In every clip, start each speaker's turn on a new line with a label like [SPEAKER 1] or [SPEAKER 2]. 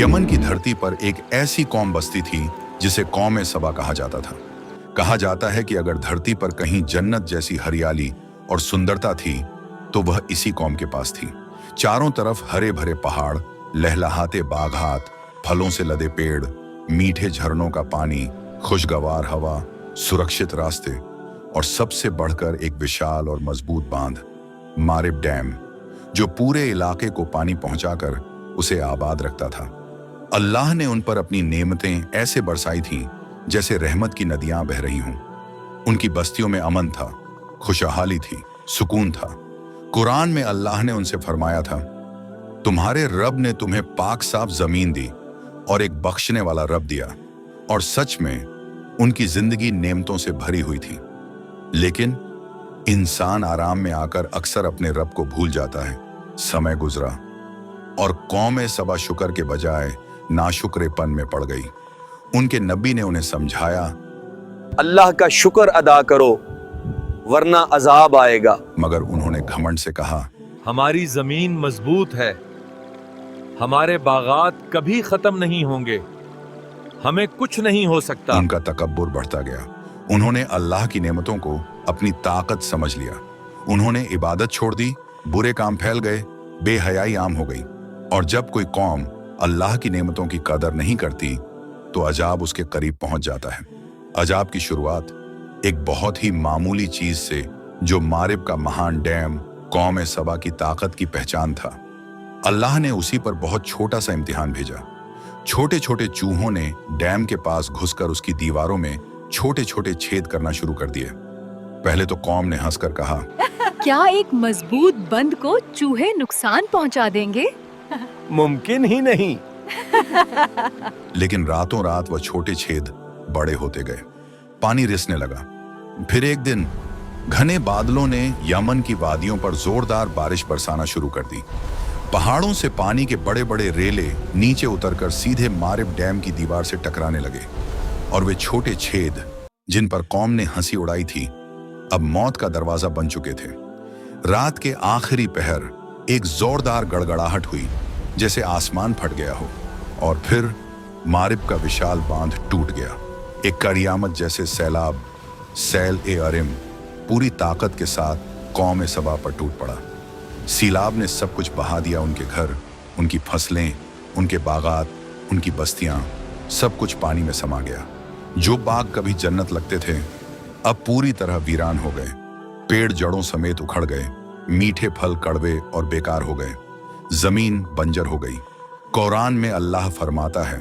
[SPEAKER 1] Yemen की धरती पर एक ऐसी कौम बसती थी जिसे कौम सबा कहा जाता था। कहा जाता है कि अगर धरती पर कहीं जन्नत जैसी हरियाली और सुंदरता थी तो वह इसी कौम के पास थी। चारों तरफ हरे भरे पहाड़, लहलहाते बागात, फलों से लदे पेड़, मीठे झरनों का पानी, खुशगवार हवा, सुरक्षित रास्ते और सबसे बढ़कर एक विशाल और मजबूत बांध, मारिब डैम, जो पूरे इलाके को पानी पहुंचाकर उसे आबाद रखता था। अल्लाह ने उन पर अपनी नेमतें ऐसे बरसाई थीं जैसे रहमत की नदियां बह रही हों। उनकी बस्तियों में अमन था, खुशहाली थी, सुकून था। कुरान में अल्लाह ने उनसे फरमाया था, तुम्हारे रब ने तुम्हें पाक साफ जमीन दी और एक बख्शने वाला रब दिया, और सच में उनकी जिंदगी नेमतों से भरी हुई थी। लेकिन इंसान आराम में आकर अक्सर अपने रब को भूल जाता है। समय गुजरा और कौम सबा शुक्र के बजाय नाशुक्रेपन में पड़ गई। उनके नबी ने उन्हें समझाया,
[SPEAKER 2] अल्लाह का शुक्र अदा करो वरना अजाब आएगा।
[SPEAKER 1] मगर उन्होंने घमंड से कहा,
[SPEAKER 3] हमारी जमीन मजबूत है, हमारे बागात कभी खत्म नहीं होंगे, हमें कुछ नहीं हो सकता।
[SPEAKER 1] उनका तकब्बुर बढ़ता गया। उन्होंने अल्लाह की नेमतों को अपनी ताकत समझ लिया। उन्होंने इबादत छोड़ दी, बुरे काम फैल गए, बेहयाई आम हो गई। और जब कोई कौम अल्लाह की नेमतों की कदर नहीं करती तो अजाब उसके करीब पहुंच जाता है। अजाब की शुरुआत एक बहुत ही मामूली चीज से, जो मारिब का महान डैम कौम सबा की ताकत की पहचान था। अल्लाह ने उसी पर बहुत छोटा सा इम्तिहान भेजा। छोटे छोटे चूहों ने डैम के पास घुसकर उसकी दीवारों में छोटे छोटे छेद करना शुरू कर दिए। पहले तो कौम ने हंसकर कहा,
[SPEAKER 4] क्या एक मजबूत बंद को चूहे नुकसान पहुंचा देंगे?
[SPEAKER 2] मुमकिन ही नहीं।
[SPEAKER 1] लेकिन रातों रात वह छोटे छेद बड़े होते गए। पानी रिसने लगा। फिर एक दिन घने बादलों ने यमन की वादियों पर जोरदार बारिश बरसाना शुरू कर दी। पहाड़ों से पानी के बड़े बड़े रेले नीचे उतरकर सीधे मारिब डैम की दीवार से टकराने लगे, और वे छोटे छेद जिन पर कौम ने हंसी उड़ाई थी अब मौत का दरवाजा बन चुके थे। रात के आखिरी पहर एक जोरदार गड़गड़ाहट हुई, जैसे आसमान फट गया हो, और फिर मारिब का विशाल बांध टूट गया। एक करियामत जैसे सैलाब, सैल ए अरिम, पूरी ताकत के साथ कौम सबा पर टूट पड़ा। सीलाब ने सब कुछ बहा दिया। उनके घर, उनकी फसलें, उनके बागात, उनकी बस्तियां, सब कुछ पानी में समा गया। जो बाग कभी जन्नत लगते थे अब पूरी तरह वीरान हो गए। पेड़ जड़ों समेत उखड़ गए, मीठे फल कड़वे और बेकार हो गए, जमीन बंजर हो गई। कुरान में अल्लाह फरमाता है,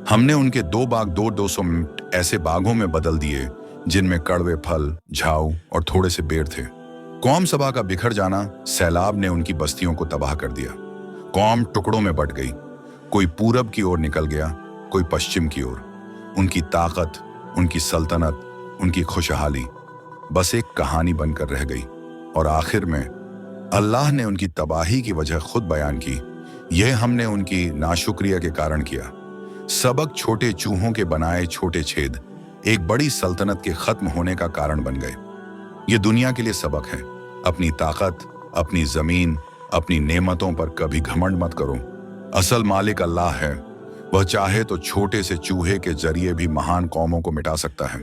[SPEAKER 1] हमने उनके 2 बाग 200 मिनट ऐसे बागों में बदल दिए जिनमें कड़वे फल, झाऊ और थोड़े से बेर थे। कौम सबा का बिखर जाना सैलाब ने उनकी बस्तियों को तबाह कर दिया। कौम टुकड़ों में बट गई। कोई पूरब की ओर निकल गया, कोई पश्चिम की ओर। उनकी ताकत, उनकी सल्तनत, उनकी खुशहाली बस एक कहानी बनकर रह गई। और आखिर में अल्लाह ने उनकी तबाही की वजह खुद बयान की। यह हमने उनकी नाशुक्रिया के कारण किया। सबक छोटे चूहों के बनाए छोटे छेद एक बड़ी सल्तनत के खत्म होने का कारण बन गए। ये दुनिया के लिए सबक है, अपनी ताकत, अपनी जमीन, अपनी नेमतों पर कभी घमंड मत करो। असल मालिक अल्लाह है। वह चाहे तो छोटे से चूहे के जरिए भी महान कौमों को मिटा सकता है।